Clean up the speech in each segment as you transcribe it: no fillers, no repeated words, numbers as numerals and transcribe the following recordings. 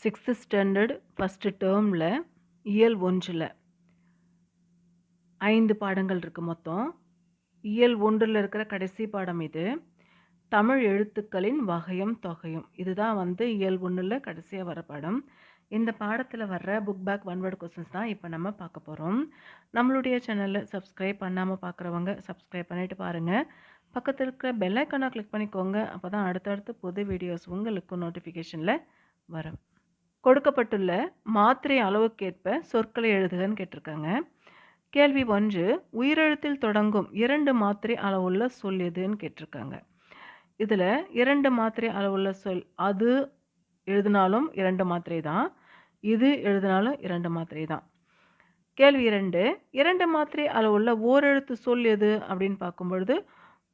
6th standard first டேர்மில் இயல் 1ல் 5 பாடங்கள் இருக்குது மொத்தம். இயல் 1ல் இருக்கிற கடைசி பாடம் இது. தமிழ் எழுத்துக்களின் வகையும் தொகையும். இதுதான் இயல் 1ல் கடைசியாக வர பாடம். இந்த பாடத்தில் வர்ற book back one word questions தான் இப்போ நம்ம பார்க்க போகிறோம். நம்மளுடைய சேனலில் சப்ஸ்கிரைப் பண்ணாமல் பார்க்குறவங்க சப்ஸ்கிரைப் பண்ணிவிட்டு பாருங்கள். பக்கத்தில் இருக்கிற பெல் ஐக்கானை கிளிக் பண்ணிக்கோங்க. அப்போ தான் அடுத்தடுத்து புது வீடியோஸ் உங்களுக்கு நோட்டிஃபிகேஷனில் வரும். கொடுக்கப்பட்டுள்ள மாத்திரை அளவுக்கேற்ப சொற்களை எழுதுகன்னு கேட்டிருக்காங்க. கேள்வி 1, உயிரெழுத்தில் தொடங்கும் 2 மாத்திரை அளவுள்ள சொல் எதுன்னு கேட்டிருக்காங்க. இதில் 2 மாத்திரை அளவுள்ள சொல், அது எழுதினாலும் 2 மாத்திரை தான், இது எழுதினாலும் 2 மாத்திரை தான். கேள்வி 2, 2 மாத்திரை அளவுள்ள ஓரெழுத்து சொல் எது அப்படின்னு பார்க்கும்பொழுது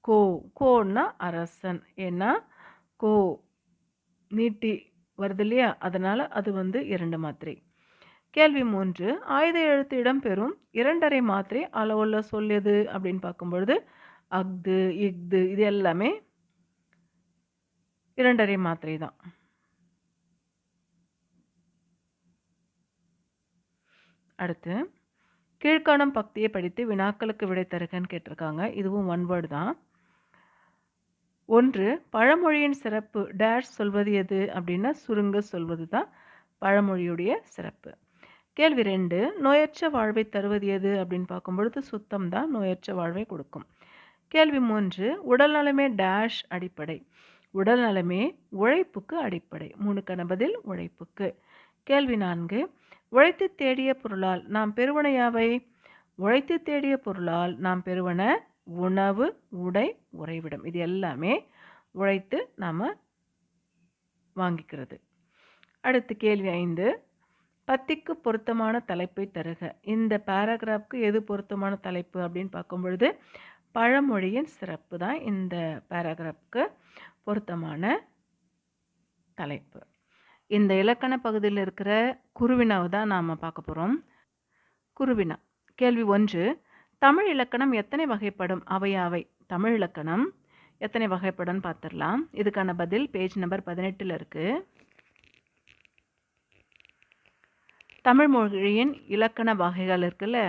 கோ. கோன்னா அரசன். ஏன்னா கோ நீட்டி வருது இல்லையா, அதனால் அது 2 மாத்திரை. கேள்வி 3, ஆயுத எழுத்து இடம்பெறும் 2½ மாத்திரை அளவுள்ள சொல் எது அப்படின்னு பார்க்கும்பொழுது அஃது, இஃது, இது எல்லாமே 2½ மாத்திரை தான். அடுத்து கீழ்காணும் பக்தியை படித்து வினாக்களுக்கு விடை தருகன்னு கேட்டிருக்காங்க. இதுவும் ஒன் வேர்டு தான். 1, பழமொழியின் சிறப்பு டேஷ் சொல்வது எது அப்படின்னா சுருங்க சொல்வது தான் பழமொழியுடைய சிறப்பு. கேள்வி 2, நோயற்ற வாழ்வை தருவது எது அப்படின்னு பார்க்கும்பொழுது சுத்தம் தான் நோயற்ற வாழ்வை கொடுக்கும். கேள்வி 3, உடல் நலமே டேஷ் அடிப்படை. உடல் நலமே உழைப்புக்கு அடிப்படை. 3க்கான பதில் உழைப்புக்கு. கேள்வி 4, உழைத்து தேடிய பொருளால் நாம் பெறுவன யாவை? உழைத்து தேடிய பொருளால் நாம் பெறுவன உணவு, உடை, உறைவிடம். இது எல்லாமே உழைத்து நாம் வாங்கிக்கிறது. அடுத்து கேள்வி 5, பத்திக்கு பொருத்தமான தலைப்பை தருக. இந்த பேராகிராஃப்க்கு எது பொருத்தமான தலைப்பு அப்படின்னு பார்க்கும் பொழுது பழமொழியின் சிறப்பு தான் இந்த பேராகிராஃப்க்கு பொருத்தமான தலைப்பு. இந்த இலக்கண பகுதியில் இருக்கிற குருவினாவை தான் நாம் பார்க்க போகிறோம். குருவினா. கேள்வி 1, தமிழ் இலக்கணம் எத்தனை வகைப்படும்? அவையாவை. தமிழ் இலக்கணம் எத்தனை வகைப்படும் பார்த்துடலாம். இதுக்கான பதில் பேஜ் நம்பர் 18ல் இருக்குது. தமிழ் மொழியின் இலக்கண வகைகள் இருக்குல்ல,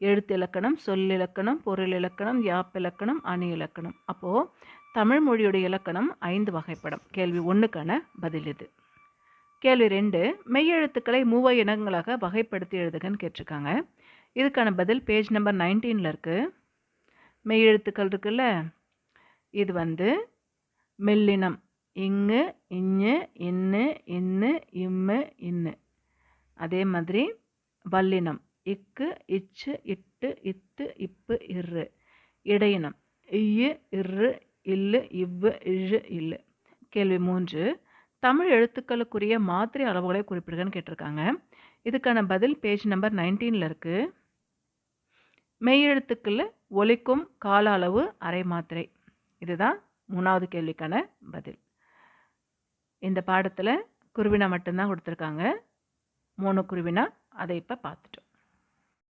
எழுத்து இலக்கணம், சொல் இலக்கணம், பொருள் இலக்கணம், யாப்பிலக்கணம், அணி இலக்கணம். அப்போது தமிழ் மொழியுடைய இலக்கணம் 5 வகைப்படும். கேள்வி 1க்கான பதில் இது. கேள்வி 2, மெய்யெழுத்துக்களை மூவ இனங்களாக வகைப்படுத்தி எழுதுகன்னு கேட்டிருக்காங்க. இதுக்கான பதில் பேஜ் நம்பர் 19ல் இருக்குது. மெய்யெழுத்துக்கள் இருக்குல்ல, இது மெல்லினம் இங்கு, இஞ்சு, இன்னு, இன்னு, இம்மு, இன்னு. அதே மாதிரி வல்லினம் இக்கு, இச்சு, இட்டு, இத்து, இப்பு, இரு. இடையினம் இய்யு, இரு, இல்லு, இவ்வு, இழு, இல்லு. கேள்வி 3, தமிழ் எழுத்துக்களுக்குரிய மாத்திரை அளவுகளை குறிப்பிடுகன்னு கேட்டிருக்காங்க. இதுக்கான பதில் பேஜ் நம்பர் 19ல் இருக்குது. மெய்யெழுத்துக்களில் ஒலிக்கும் கால அளவு அரை மாத்திரை. இதுதான் 3வது கேள்விக்கான பதில். இந்த பாடத்தில் குருவினா மட்டும்தான் கொடுத்துருக்காங்க. 3 குருவினா, அதை இப்போ பார்த்துட்டோம்.